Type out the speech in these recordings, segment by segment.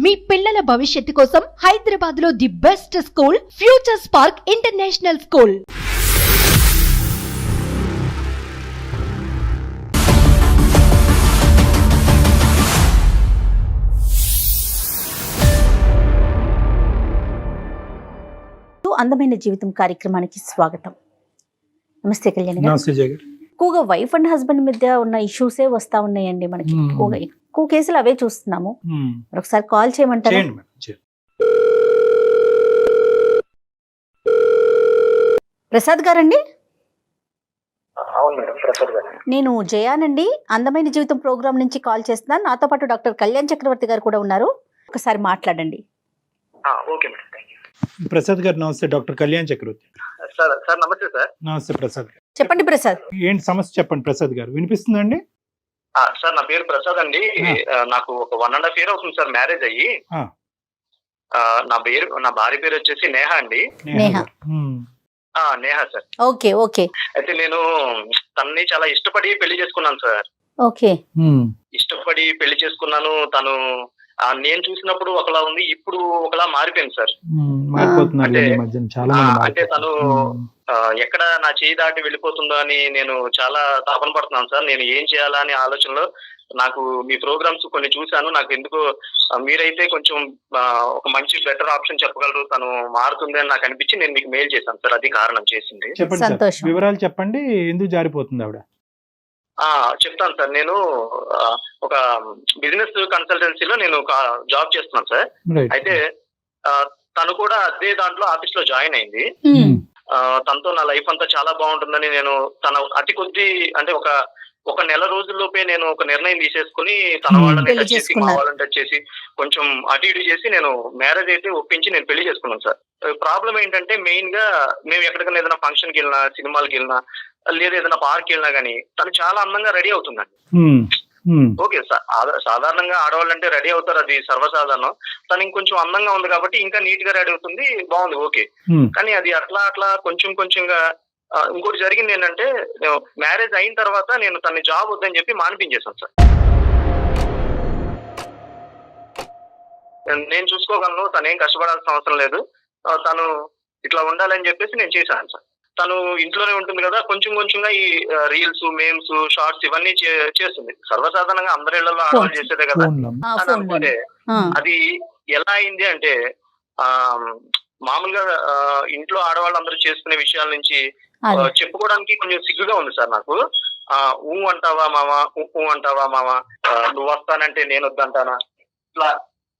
మీ పిల్లల భవిష్యత్తు కోసం హైదరాబాద్ లో the best school future spark international school. అందమైన జీవితం కార్యక్రమానికి స్వాగతం. నమస్తే కళ్యాణ్ గారు. నమస్తే జగన్. ఎక్కువగా వైఫ్ అండ్ హస్బెండ్ మధ్య ఉన్న ఇష్యూసే వస్తా ఉన్నాయండి మనకి. ఎక్కువ కేసులు అవే చూస్తున్నాము. ఒకసారి కాల్ చేయమంటారా? ప్రసాద్ గారండి. అవును మేడం, ప్రసాద్ గారు. నేను జయానండి, అందమైన జీవితం ప్రోగ్రామ్ నుంచి కాల్ చేస్తున్నాను. నాతో పాటు డాక్టర్ కళ్యాణ్ చక్రవర్తి గారు కూడా ఉన్నారు. ఒకసారి మాట్లాడండి. Okay madam, thank you. Prasad గారు నమస్తే. డాక్టర్ కళ్యాణ్ చక్రవర్తి. సార్ నమస్తే సార్. నమస్తే ప్రసాద్ గారు. చెప్పండి ప్రసాద్. ఏంటి సమస్య చెప్పండి ప్రసాద్ గారు, వినిపిస్తుందండి? సార్ నా పేరు ప్రసాద్ అండి. నాకు ఒక 1.5 year అవుతుంది సార్ మ్యారేజ్ అయ్యి. నా భార్య పేరు వచ్చేసి నేహ అండి. Neha. Neha sir. Okay okay. అయితే నేను తనని చాలా ఇష్టపడి పెళ్లి చేసుకున్నాను సార్. ఓకే. ఇష్టపడి పెళ్లి చేసుకున్నాను. తను నేను చూసినప్పుడు ఒకలా ఉంది, ఇప్పుడు ఒకలా మారిపోయింది సార్. అంటే తను ఎక్కడ నా చేయి దాటి వెళ్ళిపోతుందో అని నేను చాలా తాపన పడుతున్నాను సార్. నేను ఏం చేయాలా అనే ఆలోచనలో నాకు మీ ప్రోగ్రామ్స్ కొన్ని చూశాను. నాకు ఎందుకు మీరైతే కొంచెం ఒక మంచి బెటర్ ఆప్షన్ చెప్పగలరు, తను మారుతుంది అని నాకు అనిపించి నేను మీకు మెయిల్ చేశాను సార్. అది కారణం చేసింది. చెప్పండి, వివరాలు చెప్పండి. ఎందుకు జారిపోతుంది ఆవిడ? చెప్తాను సార్. నేను ఒక బిజినెస్ కన్సల్టెన్సీలో నేను జాబ్ చేస్తున్నాను సార్. అయితే తను కూడా అదే దాంట్లో ఆఫీస్ లో జాయిన్ అయింది. తనతో నా లైఫ్ అంతా చాలా బాగుంటుందని నేను తన అతి కొద్ది అంటే ఒక నెల రోజుల్లోపే నేను ఒక నిర్ణయం తీసేసుకుని తన వాళ్ళని టచ్ చేసి మా వాళ్ళని టచ్ చేసి కొంచెం అటు ఇటు చేసి నేను మ్యారేజ్ అయితే ఒప్పించి నేను పెళ్లి చేసుకున్నాను సార్. ప్రాబ్లం ఏంటంటే మెయిన్ గా మేము ఎక్కడికైనా ఏదైనా ఫంక్షన్ కి వెళ్ళినా, సినిమాలకి వెళ్ళినా, లేదా ఏదైనా పార్క్ వెళ్ళినా గానీ తను చాలా అందంగా రెడీ అవుతుందండి. ఓకే సార్, సాధారణంగా ఆడవాళ్ళు అంటే రెడీ అవుతారు, అది సర్వసాధారణం. తను ఇంకొంచెం అందంగా ఉంది కాబట్టి ఇంకా నీట్ గా రెడీ అవుతుంది, బాగుంది, ఓకే. కానీ అది అట్లా కొంచెంగా ఇంకోటి జరిగింది ఏంటంటే, మ్యారేజ్ అయిన తర్వాత నేను తన జాబ్ వద్దని చెప్పి మానిపించేశాను సార్. నేను చూసుకోగలను, తను ఏం కష్టపడాల్సిన అవసరం లేదు, తను ఇట్లా ఉండాలని చెప్పేసి నేను చేశాను సార్. తను ఇంట్లోనే ఉంటుంది కదా, కొంచెంగా ఈ రీల్స్, మేమ్స్, షార్ట్స్ ఇవన్నీ చేస్తుంది. సర్వసాధారణంగా అందరి ఇళ్లలో ఆడవాళ్ళు చేసేదే కదా అని అనుకుంటే అది ఎలా అయింది అంటే, మామూలుగా ఇంట్లో ఆడవాళ్ళు అందరూ చేసుకునే విషయాల నుంచి చెప్పుకోవడానికి కొంచెం సిగ్గుగా ఉంది సార్ నాకు. అంటావా మామ, నువ్వు వస్తానంటే నేను వద్దంటానా, ఇట్లా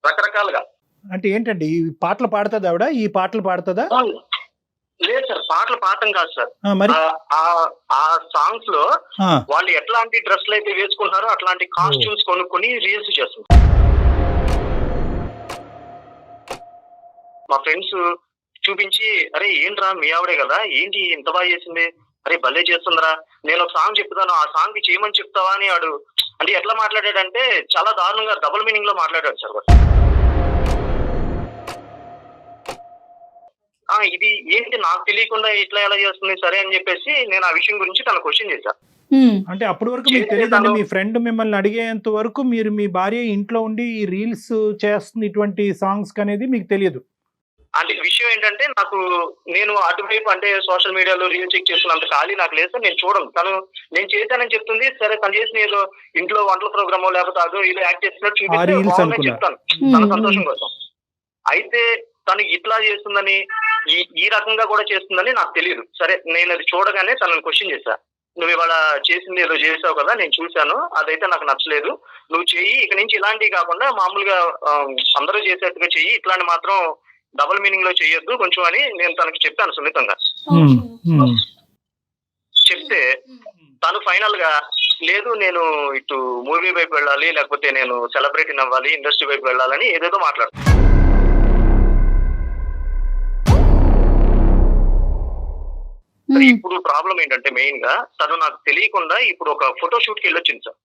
రకరకాలుగా. అంటే ఏంటండి, ఈ పాటలు పాడుతుందా ఆవిడ? ఈ పాటలు పాడుతుందా? లేదు సార్, పాటలు పాడటం కాదు సార్. ఆ సాంగ్స్ లో వాళ్ళు ఎట్లాంటి డ్రెస్లు అయితే వేసుకుంటారో అట్లాంటి కాస్ట్యూమ్స్ కొనుక్కొని రీల్స్ చేస్తున్నారు. మా ఫ్రెండ్స్ చూపించి, అరే ఏంట్రా మీ ఆవిడే కదా, ఏంటి ఇంత బాగా చేసింది, అరే భలే చేస్తుందిరా, నేను ఒక సాంగ్ చెప్తాను, ఆ సాంగ్ చేయమని చెప్తావా అని వాడు అంటే ఎట్లా మాట్లాడాడంటే చాలా దారుణంగా డబుల్ మీనింగ్ లో మాట్లాడాడు సార్. ఇది ఏంటి నాకు తెలియకుండా ఇట్లా ఎలా చేస్తుంది సరే అని చెప్పేసి నేను ఆ విషయం గురించి తన క్వశ్చన్ చేశాను. అంటే అప్పటి వరకు మీకు తెలియదండి, మీ ఫ్రెండ్ మిమ్మల్ని అడిగేంత వరకు మీరు మీ భార్య ఇంట్లో ఉండి ఈ రీల్స్ చేస్తుంది ఇటువంటి సాంగ్స్ అనేది మీకు తెలియదు? అంటే విషయం ఏంటంటే, నేను అటువైపు అంటే సోషల్ మీడియాలో రీల్ చెక్ చేస్తున్నంత ఖాళీ నాకు లేదు సార్. నేను చూడను, తను నేను చేశానని చెప్తుంది, సరే తను చేసిన ఏదో ఇంట్లో వంటల ప్రోగ్రామో లేకపోతే అదో ఇలా యాక్ట్ చేస్తున్నట్టు చూపిస్తే చెప్తాను తన సంతోషం కోసం. అయితే తను ఇట్లా చేస్తుందని, ఈ రకంగా కూడా చేస్తుందని నాకు తెలియదు. సరే నేను అది చూడగానే తనని క్వశ్చన్ చేశా, నువ్వు ఇవాళ చేసింది ఏదో చేసావు కదా, నేను చూశాను, అదైతే నాకు నచ్చలేదు, నువ్వు చెయ్యి, ఇక నుంచి ఇలాంటివి కాకుండా మామూలుగా అందరూ చేసేట్టుగా చెయ్యి, ఇట్లాంటి మాత్రం డబుల్ మీనింగ్ లో చెయ్యొద్దు కొంచెం అని నేను తనకి చెప్పాను సున్నితంగా. చెప్తే తను ఫైనల్ గా లేదు, నేను ఇటు మూవీ వైపు వెళ్ళాలి, లేకపోతే నేను సెలబ్రిటీ అవ్వాలి, ఇండస్ట్రీ వైపు వెళ్ళాలని ఏదేదో మాట్లాడుతాను. ఇప్పుడు ప్రాబ్లం ఏంటంటే మెయిన్ గా తను నాకు తెలియకుండా ఇప్పుడు ఒక ఫోటో షూట్ కి వెళ్ళొచ్చింది సార్.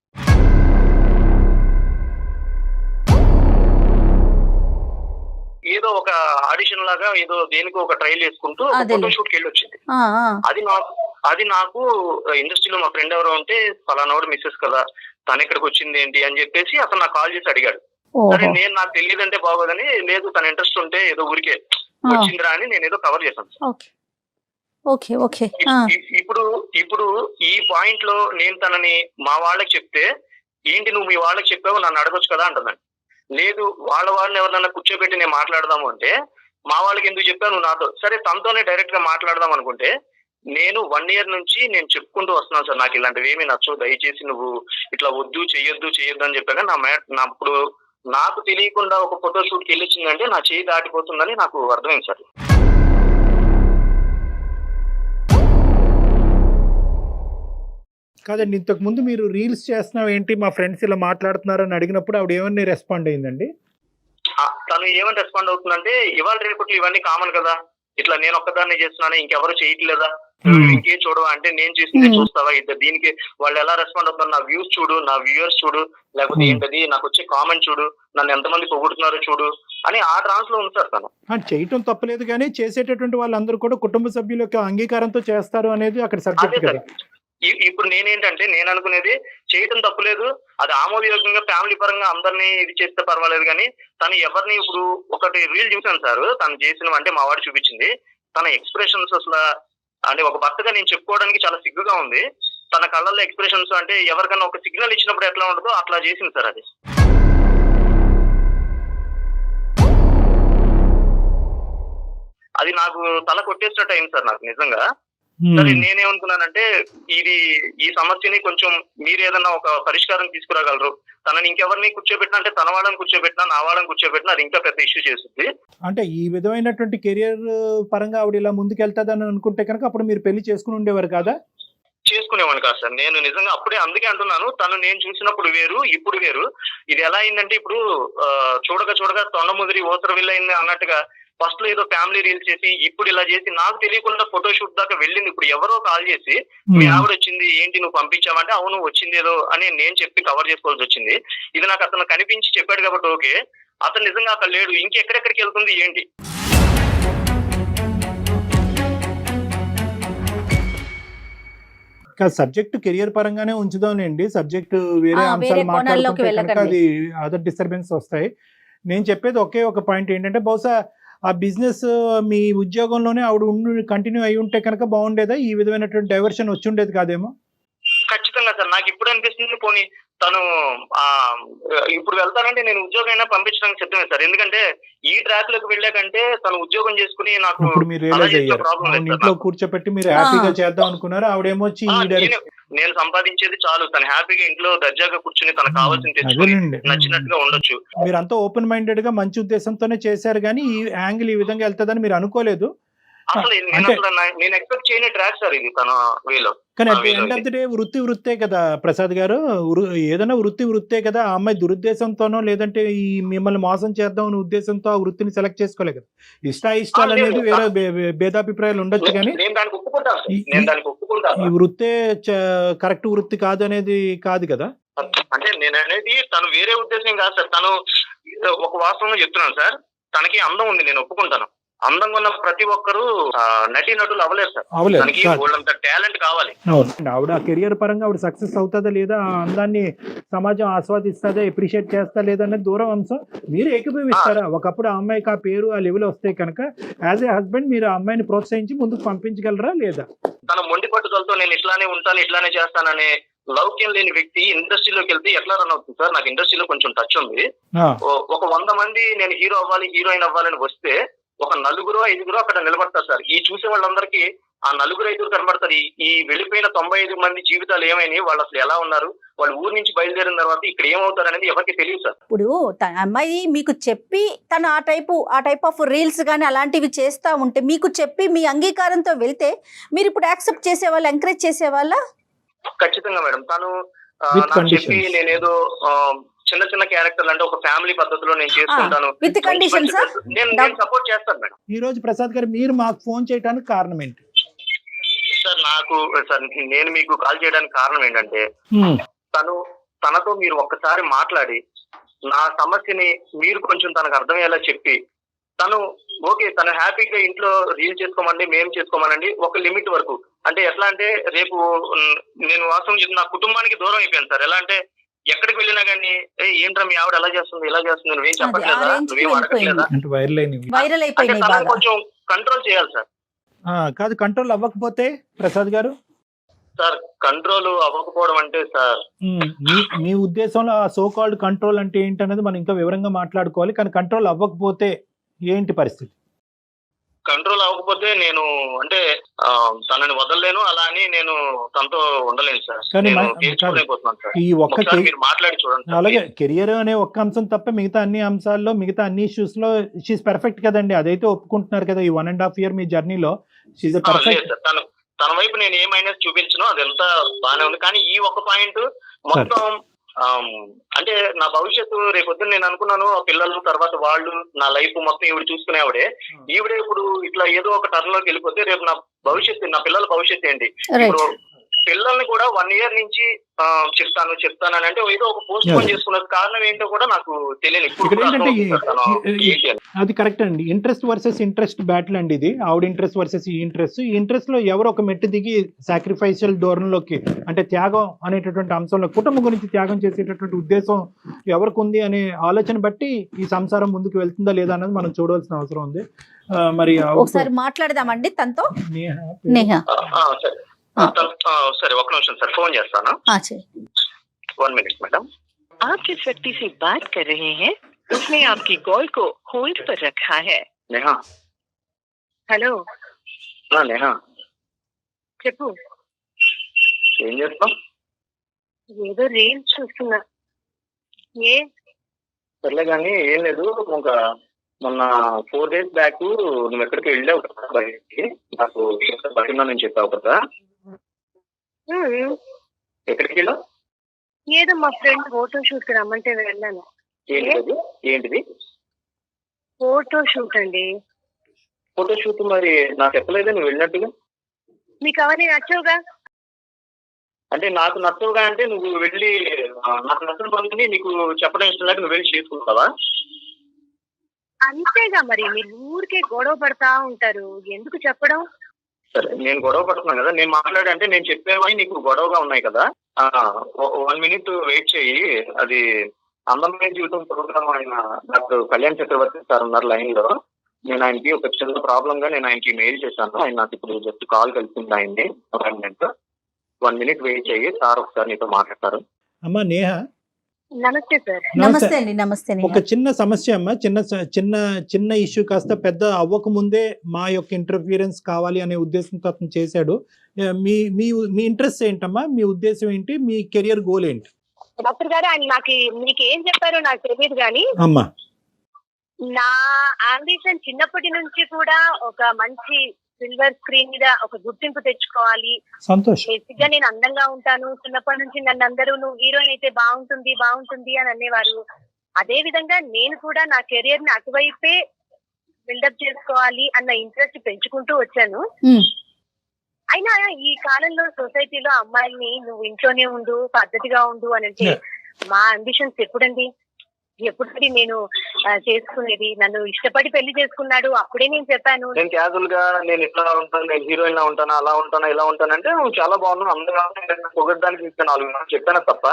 ఏదో ఒక ఆడిషన్ లాగా ఏదో దేనికి ఒక ట్రైల్ వేసుకుంటూ ఫోటో షూట్ కి వెళ్ళొచ్చింది. అది నాకు ఇండస్ట్రీలో మా ఫ్రెండ్ ఎవరో ఉంటే ఫలానాడు మిస్సెస్ కదా, తను ఇక్కడికి వచ్చింది ఏంటి అని చెప్పేసి అతను నాకు కాల్ చేసి అడిగాడు. సరే నేను నాకు తెలియదంటే బాగోదని, లేదు తన ఇంట్రెస్ట్ ఉంటే ఏదో ఊరికే వచ్చిందిరా అని నేను ఏదో కవర్ చేశాను. Okay okay. ఇప్పుడు ఈ పాయింట్ లో నేను తనని మా వాళ్ళకి చెప్తే, ఏంటి నువ్వు మీ వాళ్ళకి చెప్పావు నన్ను అడగొచ్చు కదా అంటుందండి. లేదు వాళ్ళని ఎవరినన్నా కూర్చోబెట్టి నేను మాట్లాడదాము అంటే, మా వాళ్ళకి ఎందుకు చెప్పావు నువ్వు నాతో, సరే తనతోనే డైరెక్ట్ గా మాట్లాడదాం అనుకుంటే, నేను 1 year నుంచి నేను చెప్పుకుంటూ వస్తున్నాను సార్ నాకు ఇలాంటివి ఏమీ నచ్చవు, దయచేసి నువ్వు ఇట్లా వద్దు చెయ్యొద్దు అని చెప్పాక నా ఇప్పుడు నాకు తెలియకుండా ఒక ఫోటో షూట్ కి వెళ్ళొచ్చిందంటే నా చేయి దాటిపోతుందని నాకు అర్థమైంది సార్. కాదండి, ఇంతకు ముందు మీరు రీల్స్ చేస్తున్నావు ఏంటి మా ఫ్రెండ్స్ ఇలా మాట్లాడుతున్నారు అని అడిగినప్పుడు ఆవిడ ఏమని రెస్పాండ్ అయిందండి? తను ఏమని రెస్పాండ్ అవుతుందంటే, ఇవాళ రేపట్లో ఇవన్నీ కామన్ కదా, ఇట్లా నేను ఒక్కదాన్ని చేస్తున్నాను ఇంకెవరు చేయట్లేదా, ఇంకేం చూడవా అంటే, నేను చేసింది చూస్తావా, ఇద్దరు దీనికి వాళ్ళు ఎలా రెస్పాండ్ అవుతున్నారు, నా వ్యూస్ చూడు, నా వ్యూయర్స్ చూడు, లేకపోతే ఏంటది నాకు వచ్చే కామెంట్ చూడు, నన్ను ఎంతమంది పొగుడుతున్నారో చూడు అని ఆ ట్రాన్స్ లో ఉంది సార్. తను చేయటం తప్పలేదు కానీ చేసేటటువంటి వాళ్ళందరూ కూడా కుటుంబ సభ్యుల యొక్క అంగీకారంతో చేస్తారు అనేది అక్కడ సబ్జెక్ట్ కదా. ఇప్పుడు నేనేంటంటే నేను అనుకునేది చేయటం తప్పులేదు, అది ఆమోదయోగ్యంగా ఫ్యామిలీ పరంగా అందరినీ ఇది చేస్తే పర్వాలేదు కానీ, తను ఎవరిని ఇప్పుడు ఒకటి రీల్ చూసాను సార్ తను చేసిన, అంటే మా వాడు చూపించింది, తన ఎక్స్ప్రెషన్స్ అసలు అంటే ఒక భర్తగా నేను చెప్పుకోవడానికి చాలా సిగ్గుగా ఉంది. తన కళ్ళల్లో ఎక్స్ప్రెషన్స్ అంటే ఎవరికైనా ఒక సిగ్నల్ ఇచ్చినప్పుడు ఎట్లా ఉంటుందో అట్లా చేసింది సార్. అది నాకు తల కొట్టేసినట్టు అయింది సార్ నాకు నిజంగా. సరే నేనేమనుకున్నానంటే, ఈ సమస్యని కొంచెం మీరు ఏదన్నా ఒక పరిష్కారం తీసుకురాగలరు, తనని ఇంకెవరిని కూర్చోబెట్టినా, అంటే తన వాళ్ళని కూర్చోబెట్టినా నా వాళ్ళని కూర్చోబెట్టినా అది ఇంకా పెద్ద ఇష్యూ చేస్తుంది. అంటే ఈ విధమైనటువంటి కెరియర్ పరంగా ఆవిడ ఇలా ముందుకెళ్తాదని అనుకుంటే కనుక అప్పుడు మీరు పెళ్లి చేసుకుని ఉండేవారు కదా? చేసుకునేవాడిని కాదు సార్ నేను నిజంగా. అప్పుడే అందుకే అంటున్నాను, తను నేను చూసినప్పుడు వేరు ఇప్పుడు వేరు. ఇది ఎలా అయిందంటే, ఇప్పుడు చూడగా తొండ ముదిరి ఓసర వెళ్ళయింది అన్నట్టుగా ఫస్ట్ లో ఏదో ఫ్యామిలీ రీల్స్ చేసి ఇప్పుడు ఇలా చేసి నాకు తెలియకుండా ఫోటో షూట్ దాకా వెళ్ళింది. ఇప్పుడు ఎవరో కాల్ చేసి మీ ఆవిడ వచ్చింది ఏంటి నువ్వు పంపించావంటే, అవును వచ్చింది ఏదో అని నేను చెప్పి కవర్ చేసుకోవాల్సి వచ్చింది. ఇది నాకు అతను కనిపించి చెప్పాడు కాబట్టి ఓకే, అతను నిజంగా అక్కడ లేడు, ఇంకెక్కడెక్కడికి వెళ్తుంది ఏంటి? సబ్జెక్ట్ కెరియర్ పరంగానే ఉంచుదాంలేండి, సబ్జెక్ట్ వేరే అంశాలు మాట్లాడుకుంటే కనుక అది అదర్ డిస్టర్బెన్స్ వస్తాయి. నేను చెప్పేది ఒకే ఒక పాయింట్ ఏంటంటే, బహుశా ఆ బిజినెస్ మీ ఉద్యోగంలోనే ఆవిడ కంటిన్యూ అయి ఉంటే కనుక బాగుండేదా, ఈ విధమైనటువంటి డైవర్షన్ వచ్చి ఉండేది కాదేమో? ఖచ్చితంగా సార్ నాకు ఇప్పుడు అనిపిస్తుంది, పోనీ తను ఇప్పుడు వెళ్తానంటే నేను ఉద్యోగం అయినా పంపించడానికి సిద్ధమే సార్. ఎందుకంటే ఈ ట్రాక్ లోకి వెళ్ళాకంటే తను ఉద్యోగం చేసుకుని నాకు ఇప్పుడు మీరు రియలైజ్ అయ్యారు, ఇంట్లో కూర్చోపెట్టి మీరు హ్యాపీగా చేద్దాం అనుకున్నారు, ఆవిడేమో నేను సంపాదించేది చాలు, తను హ్యాపీగా ఇంట్లో దర్జాగా కూర్చుని తనకు కావాల్సింది తెచ్చుకుని నచ్చినట్టుగా ఉండొచ్చు. మీరంతా ఓపెన్ మైండెడ్ గా మంచి ఉద్దేశంతోనే చేశారు కానీ ఈ యాంగిల్ ఈ విధంగా వెళ్తుందని మీరు అనుకోలేదు. అసలు నేను ఎక్స్పెక్ట్ చేయని ట్రాక్ సార్ ఇది తన వేలో. కానీ at the end of the day వృత్తే కదా ప్రసాద్ గారు, ఏదైనా వృత్తే కదా. ఆ అమ్మాయి దురుద్దేశంతోనో లేదంటే ఈ మిమ్మల్ని మోసం చేద్దాం అనే ఉద్దేశంతో ఆ వృత్తిని సెలెక్ట్ చేసుకోలే కదా. ఇష్టాలు అనేది వేరే భేదాభిప్రాయాలు ఉండొచ్చు కానీ ఈ వృత్తే కరెక్ట్ వృత్తి కాదు అనేది కాదు కదా. అంటే నేను అనేది తను వేరే ఉద్దేశం కాదు సార్. తను ఒక వాస్తవంగా చెప్తున్నాను సార్, తనకి అందం ఉంది నేను ఒప్పుకుంటాను. అందంగా ఉన్న ప్రతి ఒక్కరు నటులు అవ్వలేరు సార్, తనకి వాళ్ళంత టాలెంట్ కావాలి. ఆవిడ కెరియర్ పరంగా ఆవిడ సక్సెస్ అవుతుందా లేదా, ఆ అందాన్ని సమాజం ఆస్వాదిస్తుందా, అప్రిషియేట్ చేస్తా లేదా అనేది దూరం అంశం. మీరు ఏకీభవిస్తారా? ఒకప్పుడు ఆ అమ్మాయికి ఆ పేరు ఆ లెవెల్ వస్తే కనుక యాజ్ ఏ హస్బెండ్ మీరు ఆ అమ్మాయిని ప్రోత్సహించి ముందుకు పంపించగలరా లేదా? తన మొండి పట్టుదలతో నేను ఇట్లానే ఉంటాను ఇట్లానే చేస్తాననే లౌక్యం లేని వ్యక్తి ఇండస్ట్రీలోకి వెళ్తే ఎట్లా రన్ అవుతుంది సార్? నాకు ఇండస్ట్రీలో కొంచెం టచ్ ఉంది. ఒక 100 మంది నేను హీరో అవ్వాలి హీరోయిన్ అవ్వాలని వస్తే ఒక 4-5 అక్కడ నిలబడతారు సార్. ఈ చూసే వాళ్ళందరికీ ఆ 4-5 కనబడతారు. ఈ వెళ్ళిపోయిన 95 మంది జీవితాలు ఏమైనాయి, వాళ్ళు అసలు ఎలా ఉన్నారు, వాళ్ళు ఊరు నుంచి బయలుదేరిన తర్వాత ఇక్కడ ఏమవుతారు అనేది ఎవరికి తెలియదు సార్. ఇప్పుడు అమ్మాయి మీకు చెప్పి తను ఆ టైప్ ఆఫ్ రీల్స్ కానీ అలాంటివి చేస్తా ఉంటే మీకు చెప్పి మీ అంగీకారంతో వెళ్తే మీరు ఇప్పుడు యాక్సెప్ట్ చేసేవాళ్ళు, ఎంకరేజ్ చేసేవాళ్ళ? ఖచ్చితంగా మేడం. తను నాకు చెప్పి నేనేదో చిన్న క్యారెక్టర్లు అంటే ఒక ఫ్యామిలీ పద్ధతిలో నేను చేసుకుంటాను, నేను సపోర్ట్ చేస్తాను మేడం. ఈ రోజు ప్రసాద్ గారు మీరు మాకు ఫోన్ చేయడానికి కారణం ఏంటి సార్? నేను మీకు కాల్ చేయడానికి కారణం ఏంటంటే, తనతో మీరు ఒక్కసారి మాట్లాడి నా సమస్యని మీరు కొంచెం తనకు అర్థమయ్యేలా చెప్పి, తను హ్యాపీగా ఇంట్లో రీల్ చేసుకోమండి, మేము చేసుకోమనండి ఒక లిమిట్ వరకు. అంటే ఎట్లా అంటే రేపు నేను వాస్తవం చెప్పి నా కుటుంబానికి దూరం అయిపోయాను సార్. ఎలా అంటే ఎక్కడికి వెళ్ళినా కానీ ఏంట్రా మీ ఆవిడ ఎలా చేస్తుంది ఇలా చేస్తుంది నువ్వేం చెప్పట్లేదా range కి నువ్వేం అడగట్లేదా అంటే వైరల్ అయినవి. వైరల్ అంటే అయిపోయినాయి తనని బాగా. కొంచెం కంట్రోల్ చేయాలి సార్. కాదు, కంట్రోల్ అవ్వకపోతే ప్రసాద్ గారు, సార్ కంట్రోల్ అవ్వకపోవడం అంటే సార్ మీ ఉద్దేశంలో ఆ సో కాల్డ్ కంట్రోల్ అంటే ఏంటనేది మనం ఇంకా వివరంగా మాట్లాడుకోవాలి. కానీ కంట్రోల్ అవ్వకపోతే ఏంటి పరిస్థితి? కంట్రోల్ అవ్వకపోతే నేను అంటే తనని వదలలేను, అలా అని నేను తనతో ఉండలేను సార్. కానీ నేను కాదు, తీర్చుకోలేకపోతున్నాను సార్. ఈ ఒక్క ఒకసారి మీరు మాట్లాడి చూడండి సార్. అలాగే కెరియర్ అనే ఒక్క అంశం తప్ప మిగతా అన్ని అంశాల్లో, మిగతా అన్ని ఇష్యూస్ లో షీఈ్ పర్ఫెక్ట్ కదండి. అదైతే ఒప్పుకుంటున్నారు కదా. ఈ 1.5 year మీ జర్నీలో షీఈ్ లేదు పర్ఫెక్ట్. సార్, తన వైపు నేను ఏ మైనస్ చూపించను, అదంతా బాగానే ఉంది. కానీ ఈ ఒక్క పాయింట్ మొత్తం అంటే నా భవిష్యత్తు రేపొద్దున నేను అనుకున్నాను ఆ పిల్లలు తర్వాత వాళ్ళు నా లైఫ్ మొత్తం ఈవిడ చూసుకునేవాడే. ఈవిడే ఇప్పుడు ఇట్లా ఏదో ఒక టర్న్ లోకి వెళ్ళిపోతే రేపు నా భవిష్యత్తు, నా పిల్లల భవిష్యత్తు ఏంటి? ఇప్పుడు పిల్లల్ని కూడా 1 year నుంచి చెప్తాను అని అంటే ఏదో ఒక పోస్ట్ పోన్ చేసుకున్న కారణం ఏంటో కూడా నాకు తెలియదు. ఇక్కడ ఏంటంటే అది కరెక్ట్ అండి. ఇంట్రెస్ట్ వర్సెస్ ఇంట్రెస్ట్ బ్యాటిల్ అండి ఇది. ఆవిడ ఇంట్రెస్ట్ వర్సెస్ ఈ ఇంట్రెస్ట్ లో ఎవరు ఒక మెట్టు దిగి సాక్రిఫైషియల్ ధోరణిలోకి, అంటే త్యాగం అనేటటువంటి అంశంలో కుటుంబం గురించి త్యాగం చేసేటటువంటి ఉద్దేశం ఎవరికి ఉంది అనే ఆలోచన బట్టి ఈ సంసారం ముందుకు వెళ్తుందా లేదా అన్నది మనం చూడవలసిన అవసరం ఉంది. మరి ఒకసారి మాట్లాడదామండి తనతో. నేహ సరే ఒక నిమిషం సార్, ఫోన్ చేస్తాను. 1 minute మేడం. आप जिस व्यक्ति से बात कर रहे हैं उसने आपकी कॉल को होल्ड पर रखा है. నేహా. हेलो, నేహా చెప్పు. ఏం చేస్తాం? ఏదో రీల్స్ చూస్తున్నా. ఏ సర్లే కానీ ఏం లేదు. ఇంకా మొన్న 4 days బ్యాక్ నువ్వు ఎక్కడికి వెళ్ళావు కదా బయటికి, నాకు బయట నేను చెప్పావు కదా. ఎక్కడికి వెళ్ళావు? ఏదో మా ఫ్రెండ్ ఫోటో షూట్ కి రమ్మంటే వెళ్ళాను. ఏంటిది? ఫోటో షూట్ అండి. ఫోటో షూట్ మరి నాకు చెప్పలేదే నువ్వు వెళ్ళినట్టుగా. మీకు అవన్నీ నచ్చవుగా? అంటే నాకు నచ్చవుగా అంటే నువ్వు వెళ్ళి నాకు నచ్చిన పనులని నీకు చెప్పడం ఇష్టం లేక నువ్వు వెళ్ళి చేసుకుంటావా? అంతేగా మరి, మీరు ఊరికే గొడవ పడతా ఉంటారు, ఎందుకు చెప్పడం? సరే నేను గొడవ పడుతున్నాను కదా, నేను మాట్లాడంటే నేను చెప్పేవని నీకు గొడవగా ఉన్నాయి కదా. 1 minute వెయిట్ చేయి. అది అందమైన జీవితం ప్రోగ్రామ్ ఆయన డాక్టర్ కళ్యాణ్ చక్రవర్తి సార్ ఉన్నారు లైన్ లో. నేను ఆయనకి ఒక చిన్న ప్రాబ్లం గా నేను ఆయనకి మెయిల్ చేశాను. ఆయన నాకు ఇప్పుడు జస్ట్ కాల్ కలిసింది ఆయన్ని. 1 minute వెయిట్ చేయి, సార్ ఒకసారి నీతో మాట్లాడతారు. అమ్మా నేహ, నమస్తే సార్. నమస్తే అండి. నమస్తే. ఒక చిన్న సమస్య అమ్మా, చిన్న ఇష్యూ కాస్త పెద్ద అవ్వక ముందే మా యొక్క ఇంటర్ఫియరెన్స్ కావాలి అనే ఉద్దేశంతో అతను చేశాడు. మీ మీ ఇంట్రెస్ట్ ఏంటమ్మా? మీ ఉద్దేశం ఏంటి? మీ కెరియర్ గోల్ ఏంటి? డాక్టర్ గారు ఆయన మీకు ఏం చెప్పారో నాకు తెలియదు కానీ అమ్మా, నా అంబిషన్ చిన్నప్పటి నుంచి కూడా ఒక మంచి సిల్వర్ స్క్రీన్ మీద ఒక గుర్తింపు తెచ్చుకోవాలి. సంతోషం. బేసిక్ గా నేను అందంగా ఉంటాను. చిన్నప్పటి నుంచి నన్ను అందరూ నువ్వు హీరోయిన్ అయితే బాగుంటుంది అని అనేవారు. అదే విధంగా నేను కూడా నా కెరియర్ ని అటువైపే బిల్డప్ చేసుకోవాలి అన్న ఇంట్రెస్ట్ పెంచుకుంటూ వచ్చాను. అయినా ఈ కాలంలో సొసైటీలో అమ్మాయిల్ని నువ్వు ఇంట్లోనే ఉండు, పద్ధతిగా ఉండు అని అంటే మా అంబిషన్స్ ఎప్పుడండి నేను చేసుకునేది? నన్ను ఇష్టపడి పెళ్లి చేసుకున్నాడు, అప్పుడే నేను చెప్పాను. నేను క్యాజువల్ గా నేను ఇట్లా ఉంటాను, నేను హీరోయిన్ లా ఉంటాను, అలా ఉంటాను, ఇలా ఉంటాను అంటే నువ్వు చాలా బాగున్నావు, అందరూ పొగడ్డానికి 4 minutes చెప్పాను తప్ప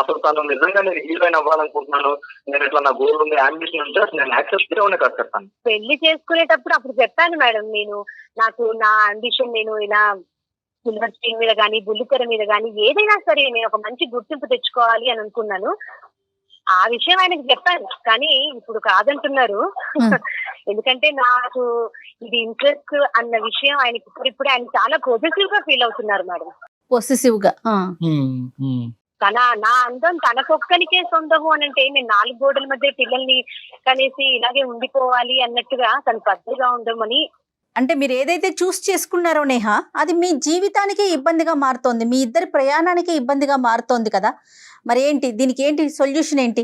అసలు తను నిజంగా నేను హీరోయిన్ అవ్వాలనుకుంటున్నాను, నేను ఇట్లా నా గోల్ ఉంది, అంబిషన్ ఉంటే నేను యాక్సెప్ట్ చేస్తాను. పెళ్లి చేసుకునేటప్పుడు అప్పుడు చెప్పాను మేడం, నాకు నా అంబిషన్ నేను ఇలా సిల్వర్ స్క్రీన్ మీద గానీ బుల్లితెర మీద గానీ ఏదైనా సరే నేను ఒక మంచి గుర్తింపు తెచ్చుకోవాలి అని అనుకున్నాను. ఆ విషయం ఆయనకు చెప్పాను కానీ ఇప్పుడు కాదంటున్నారు. ఎందుకంటే నాకు ఇది ఇంట్రెస్ట్ అన్న విషయం ఆయనకి ఇప్పుడు ఆయన చాలా పొజిటివ్ గా ఫీల్ అవుతున్నారు మేడం. పొసెసివ్ గా నా అందం తనకొక్కనికే సొంతము అని అంటే నేను 4 గోడల మధ్య పిల్లల్ని కనేసి ఇలాగే ఉండిపోవాలి అన్నట్టుగా తను పద్ధతిగా ఉండమని. అంటే మీరు ఏదైతే చూస్ చేసుకున్నారో నేహ, అది మీ జీవితానికి ఇబ్బందిగా మారుతోంది, మీ ఇద్దరి ప్రయాణానికి ఇబ్బందిగా మారుతోంది కదా. మరి ఏంటి దీనికి, ఏంటి సొల్యూషన్ ఏంటి?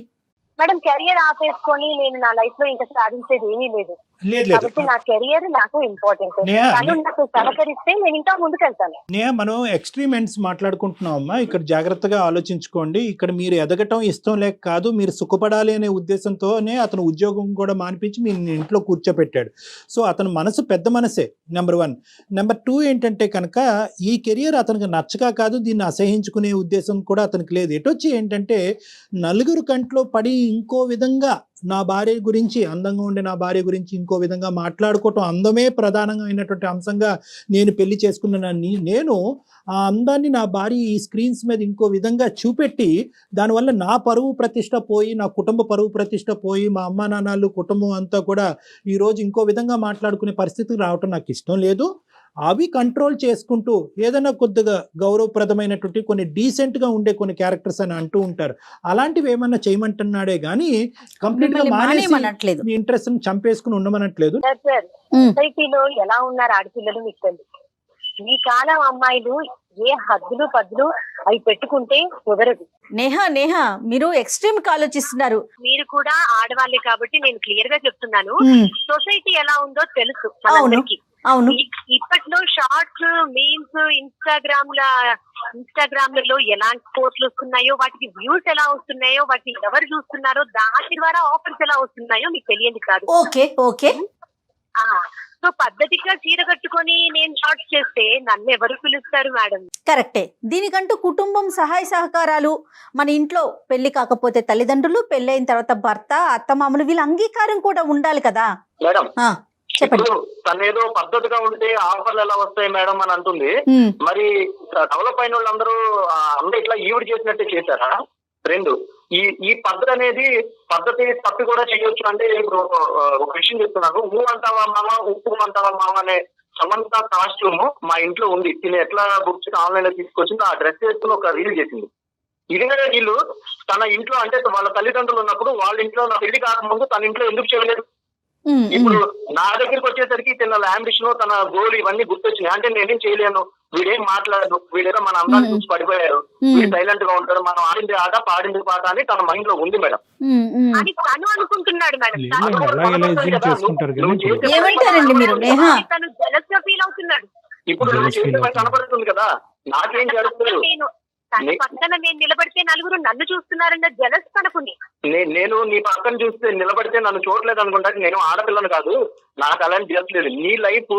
మేడం కెరియర్ ఆపేసుకొని నేను నా లైఫ్ లో ఇంకా సాధించేది ఏమీ లేదు. లేదు కాబట్టి నా కెరియర్ నాకు ఇంపార్టెంట్. తను నాకు సహకరిస్తే నేను ఇంకా ముందుకు వెళ్తాను. మనం ఎక్స్ట్రీమ్ ఎండ్స్ మాట్లాడుకుంటున్నాం అమ్మా. ఇక్కడ జాగ్రత్తగా ఆలోచించుకోండి. ఇక్కడ మీరు ఎదగటం ఇష్టం లేక కాదు, మీరు సుఖపడాలి అనే ఉద్దేశంతోనే అతను ఉద్యోగం కూడా మానిపించి మీ ఇంట్లో కూర్చోపెట్టాడు. సో అతని మనసు పెద్ద మనసే, నెంబర్ 1. నెంబర్ 2 ఏంటంటే కనుక ఈ కెరియర్ అతనికి నచ్చగా కాదు, దీన్ని అసహించుకునే ఉద్దేశం కూడా అతనికి లేదు. ఎటొచ్చి ఏంటంటే నలుగురు కంట్లో పడి ఇంకో విధంగా నా భార్య గురించి, అందంగా ఉండే నా భార్య గురించి ఇంకో విధంగా మాట్లాడుకోవటం, అందమే ప్రధానమైనటువంటి అంశంగా నేను పెళ్లి చేసుకున్నానని, నేను ఆ అందాన్ని నా భార్య ఈ స్క్రీన్స్ మీద ఇంకో విధంగా చూపెట్టి దానివల్ల నా పరువు ప్రతిష్ట పోయి, నా కుటుంబ పరువు ప్రతిష్ట పోయి, మా అమ్మా నాన్నలు కుటుంబం అంతా కూడా ఈరోజు ఇంకో విధంగా మాట్లాడుకునే పరిస్థితికి రావటం నాకు ఇష్టం లేదు. అవి కంట్రోల్ చేసుకుంటూ ఏదైనా కొద్దిగా గౌరవప్రదమైనటువంటి కొన్ని డీసెంట్గా ఉండే కొన్ని క్యారెక్టర్స్ అని అంటూ ఉంటారు, అలాంటివి ఏమన్నా చేయమంటున్నాడే కానీ కంప్లీట్ గా మానేసి మీ ఇంట్రెస్ట్ చంపేసుకుని ఉండమనట్లేదు. సొసైటీలో ఎలా ఉన్నారు ఆడపిల్లలు మీకు తెలుసు. ఈ కాలం అమ్మాయిలు ఏ హద్దులు పద్దులు అవి పెట్టుకుంటే కుదరదు. నేహ మీరు ఎక్స్ట్రీమ్ గా ఆలోచిస్తున్నారు. మీరు కూడా ఆడవాళ్ళే కాబట్టి నేను క్లియర్ గా చెప్తున్నాను. సొసైటీ ఎలా ఉందో తెలుసు మనందరికి. అవును, ఇప్పట్లో షార్ట్స్, మీమ్స్, ఇన్స్టాగ్రామ్లలో ఎలాంటి పోస్టులు వస్తున్నాయో, వాటికి వ్యూస్ ఎలా వస్తున్నాయో, వాటిని ఎవరు చూస్తున్నారో, దాని ద్వారా ఆఫర్స్ ఎలా వస్తున్నాయో మీకు తెలియంది కాదు. ఓకే. సో పద్ధతిగా చీర కట్టుకొని నేను షార్ట్స్ చేస్తే నన్ను ఎవరు పిలుస్తారు మేడం? కరెక్టే. దీనికంటూ కుటుంబం సహాయ సహకారాలు, మన ఇంట్లో పెళ్లి కాకపోతే తల్లిదండ్రులు, పెళ్లి అయిన తర్వాత భర్త, అత్తమామలు, వీళ్ళ అంగీకారం కూడా ఉండాలి కదా మేడం. చెప్పండి. తనేదో పద్ధతిగా ఉంటే ఆఫర్లు ఎలా వస్తాయి మేడం అని అంటుంది. మరి డెవలప్ అయిన వాళ్ళందరూ అందరూ ఇట్లా ఈవిడ చేసినట్టే చేశారా? 2, ఈ పద్ధతి అనేది పద్ధతి తప్పి కూడా చేయొచ్చు. అంటే ఇప్పుడు ఒక విషయం చెప్తున్నాను. ఊ అంటావా మామ, ఉప్పు అంటావా మామ అనే సమంత కాస్ట్యూమ్ మా ఇంట్లో ఉంది. తిని ఎట్లా బుక్ చేసి ఆన్లైన్ లో తీసుకొచ్చింది, ఆ డ్రెస్ వేసుకుని ఒక రీల్ చేసింది. ఇదిగా వీళ్ళు తన ఇంట్లో అంటే వాళ్ళ తల్లిదండ్రులు ఉన్నప్పుడు వాళ్ళ ఇంట్లో నా పెళ్లి కాకముందు తన ఇంట్లో ఎందుకు చేయలేదు? ఇప్పుడు నా దగ్గరికి వచ్చేసరికి తన అంబిషన్, తన గోల్ ఇవన్నీ గుర్తొచ్చినాయి. అంటే నేనేం చేయలేను, వీడేం మాట్లాడదు, వీడేదో మన అందాన్ని చూసి పడిపోయారు, వీడు సైలెంట్ గా ఉంటాడు, మనం ఆడింది ఆట పాడింది పాట అని తన మైండ్ లో ఉంది మేడం. అని తను అనుకుంటున్నాడు మేడం. ఏమంటారండి మీరు? తను జెలస్ గా ఫీల్ అవుతున్నాడు. ఇప్పుడు కనపడుతుంది కదా, నాకేం జరుగుతుంది, తన పక్కన నేను నిలబడితే నలుగురు నన్ను చూస్తున్నారన్న జెలస్ తనకుంది. నేను నీ పక్కన చూస్తే నిలబడితే నన్ను చూడలేదు అనుకుంటా. నేను ఆడపిల్లను కాదు, నాకు అలాంటి జెలస్ లేదు. నీ లైఫ్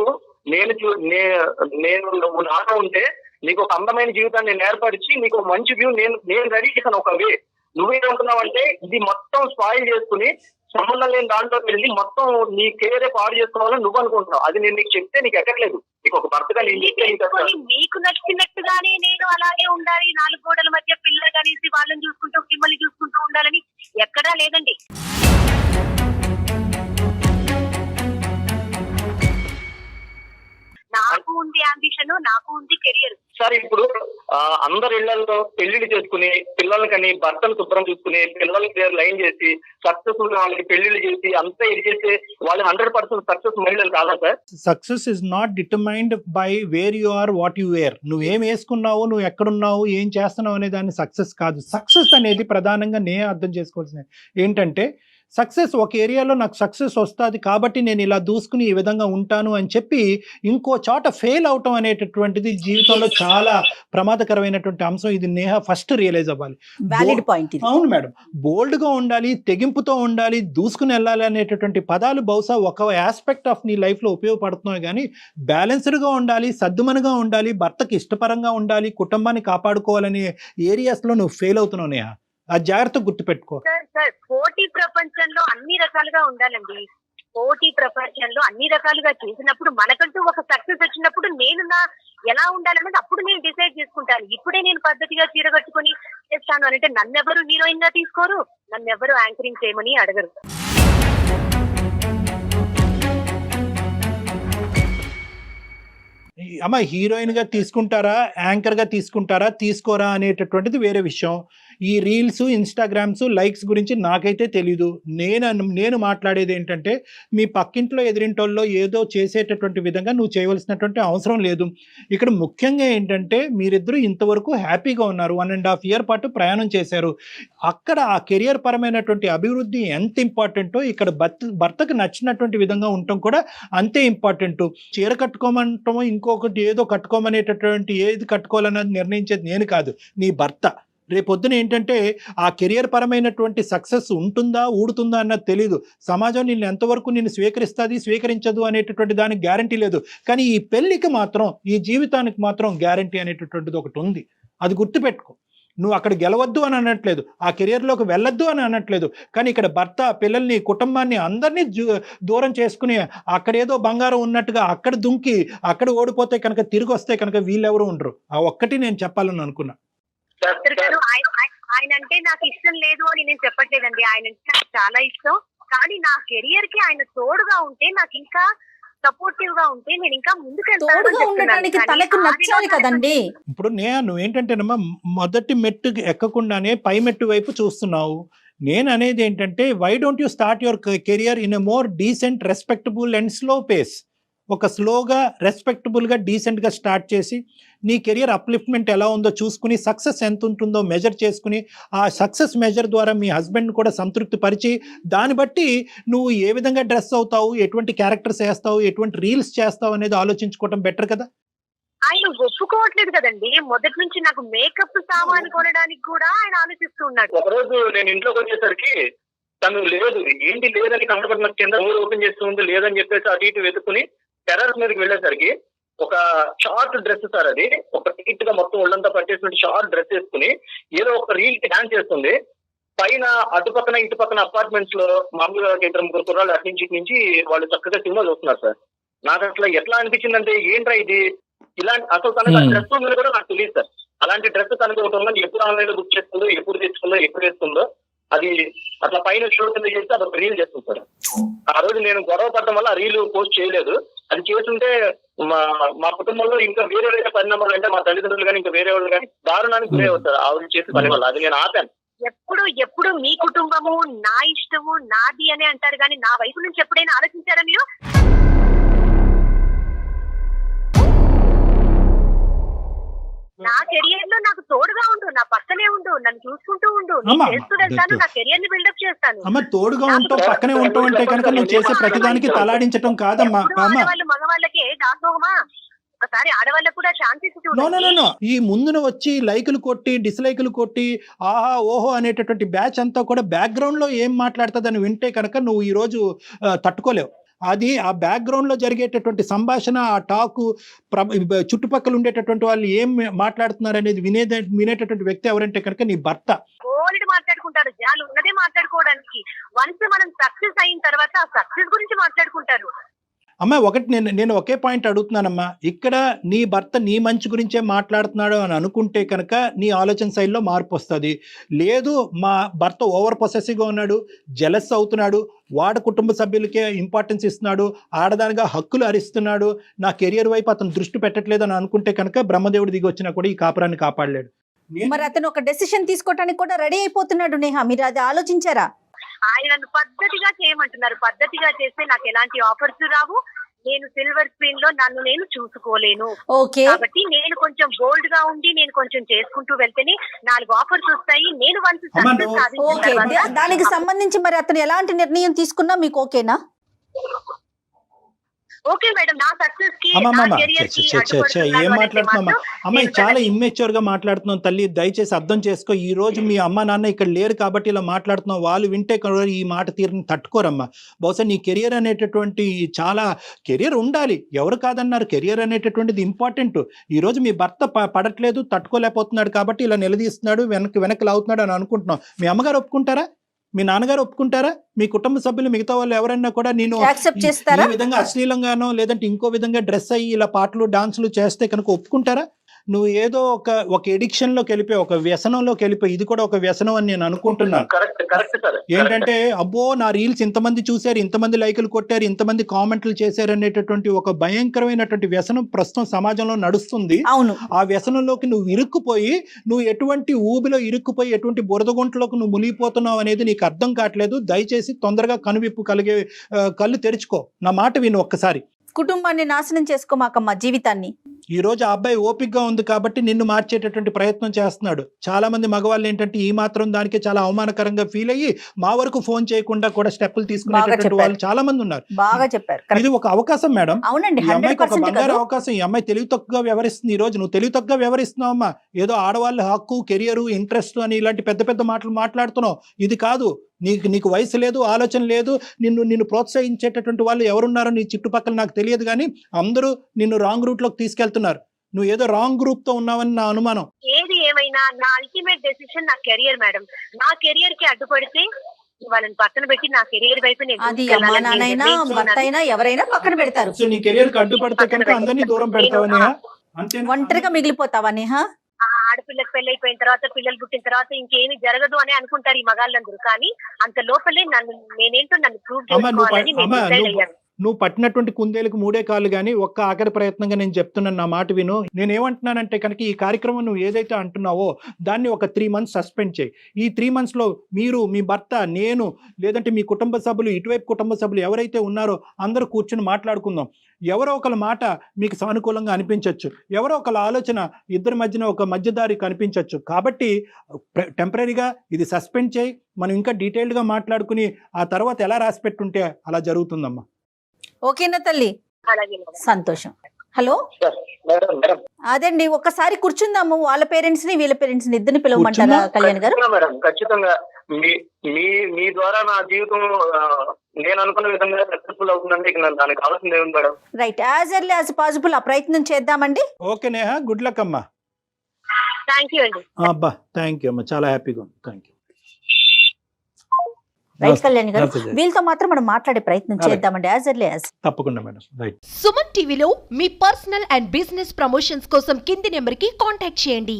నేను నువ్వు నాతో ఉంటే నీకు ఒక అందమైన జీవితాన్ని నేను ఏర్పరిచి నీకు ఒక మంచి వ్యూ నేను రెడీ చేశాను. ఒక వే నువ్వేమనుకున్నావంటే ఇది మొత్తం స్పాయిల్ చేసుకుని సంబంధం లేని దాంట్లో వెళ్ళి మొత్తం నీ కెరీరే పాడు చేసుకోవాలని నువ్వు అనుకుంటున్నావు. అది నేను నీకు చెప్తే నీకు ఎక్కట్లేదు. నీకు ఒక భర్తగా మీకు నచ్చినట్టుగానే నేను అలాగే ఉండాలి, 4 గోడల మధ్య పిల్లలు కనేసి వాళ్ళని చూసుకుంటూ మిమ్మల్ని చూసుకుంటూ ఉండాలని ఎక్కడా లేదండి. నాకు ఉంది అంబిషన్, నాకు ఉంది కెరియర్. సార్ ఇప్పుడు అందరి ఇళ్లలో పెళ్లిళ్ళు చేసుకుని పిల్లలకని భర్తను శుభ్రం చూసుకుని పిల్లలకి పేరు లైన్ చేసి సక్సెస్ఫుల్ గా వాళ్ళకి పెళ్లిళ్ళు చేసి అంతా ఇది చేస్తే వాళ్ళు 100% సక్సెస్ మహిళలు కాదా sir? Success is not determined by where you are, what you wear. నువ్వేం వేసుకున్నావు, నువ్వు ఎక్కడున్నావు, ఏం చేస్తున్నావు అనే దాన్ని సక్సెస్ కాదు. సక్సెస్ అనేది ప్రధానంగా నేను అర్థం చేసుకోవాల్సింది ఏంటంటే, సక్సెస్ ఒక ఏరియాలో నాకు సక్సెస్ వస్తుంది కాబట్టి నేను ఇలా దూసుకుని ఈ విధంగా ఉంటాను అని చెప్పి ఇంకో చోట ఫెయిల్ అవటం అనేటటువంటిది జీవితంలో చాలా ప్రమాదకరమైనటువంటి అంశం. ఇది నేహ ఫస్ట్ రియలైజ్ అవ్వాలి. Valid point. అవును మేడం, బోల్డ్గా ఉండాలి, తెగింపుతో ఉండాలి, దూసుకుని వెళ్ళాలి అనేటటువంటి పదాలు బహుశా ఒక ఆస్పెక్ట్ ఆఫ్ నీ లైఫ్లో ఉపయోగపడుతున్నాయి. కానీ బ్యాలెన్స్డ్గా ఉండాలి, సద్దుమనుగా ఉండాలి, భర్తకి ఇష్టపరంగా ఉండాలి, కుటుంబాన్ని కాపాడుకోవాలనే ఏరియాస్లో నువ్వు ఫెయిల్ అవుతున్నావు నేహ. ఆ జాగ్రత్త గుర్తుపెట్టుకో. సార్ పోటీ ప్రపంచంలో అన్ని రకాలుగా ఉండాలండి. పోటీ ప్రపంచంలో అన్ని రకాలుగా చేసినప్పుడు మనకంటూ ఒక సక్సెస్ వచ్చినప్పుడు నేను ఎలా ఉండాలన్నది అప్పుడు నేను డిసైడ్ చేసుకుంటాను. ఇప్పుడే నేను పద్ధతిగా చీర కట్టుకొని చేస్తాను అంటే నన్నెవరు హీరోయిన్ గా తీసుకోరు, నన్నెవరు యాంకరింగ్ చేయమని అడగరు. అమ్మ హీరోయిన్ గా తీసుకుంటారా, యాంకర్ గా తీసుకుంటారా, తీసుకోరా అనేటటువంటిది వేరే విషయం. ఈ రీల్స్, ఇన్స్టాగ్రామ్స్, లైక్స్ గురించి నాకైతే తెలీదు. నేను మాట్లాడేది ఏంటంటే మీ పక్కింట్లో ఎదిరింటోళ్ళలో ఏదో చేసేటటువంటి విధంగా నువ్వు చేయవలసినటువంటి అవసరం లేదు. ఇక్కడ ముఖ్యంగా ఏంటంటే మీరిద్దరూ ఇంతవరకు హ్యాపీగా ఉన్నారు, 1.5 year పాటు ప్రయాణం చేశారు. అక్కడ ఆ కెరియర్ పరమైనటువంటి అభివృద్ధి ఎంత ఇంపార్టెంటో ఇక్కడ భర్తకు నచ్చినటువంటి విధంగా ఉండటం కూడా అంతే ఇంపార్టెంట్. చీర కట్టుకోమంటామో ఇంకొకటి ఏదో కట్టుకోమనేటటువంటి ఏది కట్టుకోవాలన్నది నిర్ణయించేది నేను కాదు, నీ భర్త. రేపొద్దున ఏంటంటే ఆ కెరియర్ పరమైనటువంటి సక్సెస్ ఉంటుందా ఊడుతుందా అన్నది తెలీదు. సమాజం నిన్ను ఎంతవరకు నిన్ను స్వీకరిస్తుంది స్వీకరించదు అనేటటువంటి దానికి గ్యారంటీ లేదు. కానీ ఈ పెళ్లికి మాత్రం, ఈ జీవితానికి మాత్రం గ్యారంటీ అనేటటువంటిది ఒకటి ఉంది. అది గుర్తుపెట్టుకో. నువ్వు అక్కడ గెలవద్దు అని అనట్లేదు, ఆ కెరియర్లోకి వెళ్ళొద్దు అని అనట్లేదు. కానీ ఇక్కడ భర్త, పిల్లల్ని, కుటుంబాన్ని అందరినీ దూరం చేసుకుని అక్కడేదో బంగారం ఉన్నట్టుగా అక్కడ దుంకి అక్కడ ఓడిపోతే కనుక తిరిగి వస్తే కనుక వీళ్ళెవరు ఉండరు. ఆ ఒక్కటి నేను చెప్పాలని అనుకున్నా. ఆయన అంటే నాకు ఇష్టం లేదు అని నేను చెప్పట్లేదండి. ఆయన అంటే నాకు చాలా ఇష్టం. కానీ నా కెరియర్ కి ఆయన తోడుగా ఉంటే, నాకు ఇంకా సపోర్టివ్ గా ఉంటే నేను ఇంకా ముందుకు తోడుగా ఉండడానికి తనకు నచ్చాలి కదండి. ఇప్పుడు నువ్వేంటంటేనమ్మా మొదటి మెట్టు ఎక్కకుండానే పై మెట్టు వైపు చూస్తున్నావు. నేను అనేది ఏంటంటే why don't you start your career in a more decent, respectable and slow pace. ఒక స్లోగా, రెస్పెక్టబుల్గా, డీసెంట్గా స్టార్ట్ చేసి నీ కెరియర్ అప్లిఫ్ట్మెంట్ ఎలా ఉందో చూసుకుని, సక్సెస్ ఎంత ఉంటుందో మెజర్ చేసుకుని, ఆ సక్సెస్ మెజర్ ద్వారా మీ హస్బెండ్ కూడా సంతృప్తి పరిచి, దాన్ని బట్టి నువ్వు ఏ విధంగా డ్రెస్ అవుతావు, ఎటువంటి క్యారెక్టర్స్ వేస్తావు, ఎటువంటి రీల్స్ చేస్తావు అనేది ఆలోచించుకోవటం బెటర్ కదా. ఆయన ఒప్పుకోవట్లేదు కదండి. మొదటి నుంచి నాకు మేకప్ సామాన్ కొనడానికి కూడా ఆయన ఆలోచిస్తున్నాడు. ఒకరోజు నేను ఇంట్లోకి వచ్చేసరికి తను లేదు, ఏంటి లేదని కనపడిన కింద డోర్ ఓపెన్ చేస్తుంది, లేదని చెప్పేసి అటు ఇటు వెతుకుని టెర్రస్ మీదకి వెళ్ళేసరికి ఒక షార్ట్ డ్రెస్ సార్, అది ఒక నీట్ గా మొత్తం ఒళ్ళంతా పట్టేసినట్టు షార్ట్ డ్రెస్ వేసుకుని ఏదో ఒక రీల్ కి డాన్స్ చేస్తుంది. పైన అటు పక్కన ఇటు పక్కన అపార్ట్మెంట్స్ లో మామూలుగా 2-3 కుర్రాళ్ళు అటు నుంచి వాళ్ళు చక్కగా సినిమా చూస్తున్నారు సార్. నాకు అసలు ఎట్లా అనిపించిందంటే ఏంట్రా ఇది, ఇలాంటి అసలు తనకు డ్రెస్ ఉందని కూడా నాకు తెలియదు సార్. అలాంటి డ్రెస్ తనకు ఒకటి ఉందని ఎప్పుడు ఆన్లైన్ లో బుక్ చేస్తుందో, ఎప్పుడు తెచ్చుకుందో, ఎప్పుడు వేస్తుందో, అది అట్లా పైన షో కింద చేస్తే అదొక రీల్ చేస్తుంది సార్. ఆ రోజు నేను గొడవ పడడం వల్ల ఆ రీల్ పోస్ట్ చేయలేదు. అది చేస్తుంటే మా కుటుంబంలో ఇంకా వేరే పరిణామాలు, అంటే మా తల్లిదండ్రులు కానీ ఇంకా వేరే వాళ్ళు కానీ దారుణానికి గురే అవుతారు ఆవిడ చేసే పని వల్ల. అది నేను ఆపాను. ఎప్పుడు మీ కుటుంబము, నా ఇష్టము, నాది అని అంటారు కానీ నా వైపు నుంచి ఎప్పుడైనా ఆలోచించారా మీరు? నా కెరియర్ లో నాకు తోడుగా ఉండు, నా పక్కనే ఉండు, నన్ను చూసుకుంటూ ఉండు, నేను చేస్తూ వెళ్తాను, నా కెరియర్ ని బిల్డప్ చేస్తాను. అమ్మ తోడుగా ఉంటావు, పక్కనే ఉంటావు అంటే కనుక నువ్వు చేసే ప్రతిదానికి తలాడించడం కాదమ్మా. ఆడవాళ్ళు మగవాళ్ళకే దాసోహమా? ఒకసారి ఆడవాళ్ళకు కూడా ఛాన్స్ ఇచ్చి చూడండి. ఈ ముందున వచ్చి లైకులు కొట్టి, డిస్లైకులు కొట్టి, ఆహా ఓహో అనేటటువంటి బ్యాచ్ అంతా కూడా బ్యాక్గ్రౌండ్ లో ఏం మాట్లాడుతుందని వింటే కనుక నువ్వు ఈ రోజు తట్టుకోలేవు. అది ఆ బ్యాక్గ్రౌండ్ లో జరిగేటటువంటి సంభాషణ, ఆ టాకు, చుట్టుపక్కల ఉండేటటువంటి వాళ్ళు ఏం మాట్లాడుతున్నారు అనేది వినేటటువంటి వ్యక్తి ఎవరంటే కనుక నీ భర్త. మాట్లాడుకుంటారు, జనాలు ఉన్నదే మాట్లాడుకోవడానికి. వన్స్ మనం సక్సెస్ అయిన తర్వాత ఆ సక్సెస్ గురించి మాట్లాడుకుంటారు. అమ్మ ఒకటి నేను ఒకే పాయింట్ అడుగుతున్నానమ్మా. ఇక్కడ నీ భర్త నీ మంచి గురించే మాట్లాడుతున్నాడు అని అనుకుంటే కనుక నీ ఆలోచన శైలిలో మార్పు వస్తుంది. లేదు మా భర్త ఓవర్ పొసెసివ్గా ఉన్నాడు, జెలస్ అవుతున్నాడు, వాడు కుటుంబ సభ్యులకే ఇంపార్టెన్స్ ఇస్తున్నాడు, ఆడదానిగా హక్కులు హరిస్తున్నాడు, నా కెరియర్ వైపు అతను దృష్టి పెట్టట్లేదు అని అనుకుంటే కనుక బ్రహ్మదేవుడు దిగి వచ్చినా కూడా ఈ కాపురాన్ని కాపాడలేడు. మరి అతను ఒక డెసిషన్ తీసుకోవడానికి కూడా రెడీ అయిపోతున్నాడు నేహా, మీరు అది ఆలోచించారా? ఆయన నన్ను పద్ధతిగా చేయమంటున్నారు. పద్ధతిగా చేస్తే నాకు ఎలాంటి ఆఫర్స్ రావు, నేను సిల్వర్ స్క్రీన్ లో నన్ను నేను చూసుకోలేను. కాబట్టి నేను కొంచెం బోల్డ్ గా ఉండి నేను కొంచెం చేసుకుంటూ వెళ్తేనే 4 ఆఫర్స్ వస్తాయి. నేను దానికి సంబంధించి మరి అతను ఎలాంటి నిర్ణయం తీసుకున్నా మీకు ఓకేనా? ఓకే మేడం, నా సక్సెస్ కి ఏం మాట్లాడుతున్నామా అమ్మాయి, చాలా ఇమ్మెచ్యూర్ గా మాట్లాడుతున్నాం తల్లి, దయచేసి అర్థం చేసుకో. ఈ రోజు మీ అమ్మ నాన్న ఇక్కడ లేరు కాబట్టి ఇలా మాట్లాడుతున్నాం. వాళ్ళు వింటే ఈ మాట తీరుని తట్టుకోరమ్మా. బహుశా నీ కెరియర్ అనేటటువంటి చాలా కెరియర్ ఉండాలి, ఎవరు కాదన్నారు, కెరియర్ అనేటటువంటిది ఇంపార్టెంట్. ఈ రోజు మీ భర్త పడట్లేదు, తట్టుకోలేకపోతున్నాడు కాబట్టి ఇలా నిలదీస్తున్నాడు, వెనక్కి లాగుతున్నాడు అని అనుకుంటున్నాం. మీ అమ్మగారు ఒప్పుకుంటారా? మీ నాన్నగారు ఒప్పుకుంటారా? మీ కుటుంబ సభ్యులు మిగతా వాళ్ళు ఎవరైనా కూడా నేను ఈ విధంగా అశ్లీలంగానో లేదంటే ఇంకో విధంగా డ్రెస్ అయ్యి ఇలా పాటలు డాన్సులు చేస్తే కనుక ఒప్పుకుంటారా? నువ్వు ఏదో ఒక ఎడిక్షన్ లోకి వెళ్ళిపోయి, ఒక వ్యసనంలోకి వెళ్ళిపోయి, ఇది కూడా ఒక వ్యసనం అని నేను అనుకుంటున్నాను. Correct sir. ఏంటంటే అబ్బో నా రీల్స్ ఇంతమంది చూశారు, ఇంతమంది లైకులు కొట్టారు, ఇంతమంది కామెంట్లు చేశారు అనేటటువంటి ఒక భయంకరమైనటువంటి వ్యసనం ప్రస్తుతం సమాజంలో నడుస్తుంది. అవును, ఆ వ్యసనంలోకి నువ్వు ఇరుక్కుపోయి, నువ్వు ఎటువంటి ఊబిలో ఇరుక్కుపోయి ఎటువంటి బురదగుంటలోకి నువ్వు మునిగిపోతున్నావు అనేది నీకు అర్థం కావట్లేదు. దయచేసి తొందరగా కనువిప్పు కలిగే కళ్ళు తెరుచుకో. నా మాట విను ఒక్కసారి. కుటుంబాన్ని నాశనం చేసుకోమాకమ్మా, జీవితాన్ని. ఈ రోజు ఆ అబ్బాయి ఓపికగా ఉంది కాబట్టి నిన్ను మార్చేటటువంటి ప్రయత్నం చేస్తున్నాడు. చాలా మంది మగవాళ్ళు ఏంటంటే ఈ మాత్రం దానికి చాలా అవమానకరంగా ఫీల్ అయ్యి మా వరకు ఫోన్ చేయకుండా కూడా స్టెప్పులు తీసుకునేటటువంటి వాళ్ళు చాలా మంది ఉన్నారు. బాగా చెప్పారు. ఇది ఒక అవకాశం మేడం. అవునండి, ఈ అమ్మాయికి ఒక బంగారు అవకాశం. ఈ అమ్మాయి తెలివి తక్కువగా వ్యవహరిస్తుంది. ఈ రోజు నువ్వు తెలివి తక్కువగా వ్యవహరిస్తున్నావమ్మా. ఏదో ఆడవాళ్ళ హక్కు, కెరియర్, ఇంట్రెస్ట్ అని ఇలాంటి పెద్ద పెద్ద మాటలు మాట్లాడుతున్నావు. ఇది కాదు. నీకు వయసు లేదు, ఆలోచన లేదు. నిన్ను ప్రోత్సహించేటటువంటి వాళ్ళు ఎవరున్నారో నీ చుట్టుపక్కల నాకు తెలియదు, కానీ అందరూ నిన్ను రాంగ్ రూట్ లోకి తీసుకెళ్తున్నారు. నువ్వు ఏదో రాంగ్ గ్రూప్ తో ఉన్నావని నా అనుమానం. ఏది ఏమైనా నా అల్టిమేట్ డెసిషన్ నా కెరియర్ మేడం. నా కెరియర్ కి అడ్డుపడితే వాళ్ళని పక్కన పెట్టి నా కెరియర్ వైపు అది అమ్మా నాన్నైనా భర్త అయినా ఎవరైనా పక్కన పెడతారు. సో నీ కెరియర్ కి అడ్డుపడితే కనుక అందరినీ దూరం పెడతావని అంతే. ఒంటరిగా మిగిలిపోతావా నేహా? ఆడపిల్లకి పెళ్లి అయిపోయిన తర్వాత, పిల్లలు పుట్టిన తర్వాత ఇంకేమి జరగదు అని అనుకుంటారు ఈ మగాళ్ళందరూ. కానీ అంత లోపలే నేనేంటో నన్ను ప్రూవ్ చేసుకోవాలని నేను డిసైడ్ అయ్యాను. నువ్వు పట్టినటువంటి కుందేలకు 3 కాళ్ళు కానీ ఒక్క ఆఖరి ప్రయత్నంగా నేను చెప్తున్నాను. నా మాట విను. నేనేమంటున్నానంటే కనుక ఈ కార్యక్రమం నువ్వు ఏదైతే అంటున్నావో దాన్ని ఒక 3 months సస్పెండ్ చేయి. ఈ 3 months లో మీరు, మీ భర్త, నేను, లేదంటే మీ కుటుంబ సభ్యులు, ఇటువైపు కుటుంబ సభ్యులు ఎవరైతే ఉన్నారో అందరూ కూర్చొని మాట్లాడుకుందాం. ఎవరో ఒకళ్ళ మాట మీకు సానుకూలంగా అనిపించవచ్చు, ఎవరో ఒకళ్ళ ఆలోచన ఇద్దరి మధ్యన ఒక మధ్యదారి కనిపించవచ్చు. కాబట్టి టెంపరీగా ఇది సస్పెండ్ చేయి. మనం ఇంకా డీటెయిల్డ్గా మాట్లాడుకుని ఆ తర్వాత ఎలా రాసి పెట్టుంటే అలా జరుగుతుందమ్మా. ఓకేనా తల్లి? అలాగే సంతోషం. హలో, అదండి, ఒక్కసారి కూర్చుందాము. వాళ్ళ పేరెంట్స్ ని వీళ్ళ పేరెంట్స్ ని ఇద్దరిని పిలవమంటారా కళ్యాణ్ గారు? మేడం ఖచ్చితంగా మీ ద్వారా నా జీవితం నేను అనుకున్న విధంగా సక్సెస్ఫుల్ అవుతుందంటే ఇక దానికి కావాల్సింది ఏముంది madam? Right, as early as possible ఆ ప్రయత్నం చేద్దామండి. ఓకే నేహా, గుడ్ లక్ అమ్మా. థ్యాంక్ యూ అండి. అబ్బా థ్యాంక్ యూ అమ్మా, చాలా హ్యాపీగా ఉంది. Thank you. రైట్ కళ్యాణ్ గారు, వీళ్ళతో మాత్రం మనం మాట్లాడే ప్రయత్నం చేద్దామండి యాజ్ ఎర్లీ యాజ్. తప్పకుండా మేడం. రైట్. సుమన్ టీవీలో మీ పర్సనల్ అండ్ బిజినెస్ ప్రమోషన్స్ కోసం కింది నెంబర్ కి కాంటాక్ట్ చేయండి.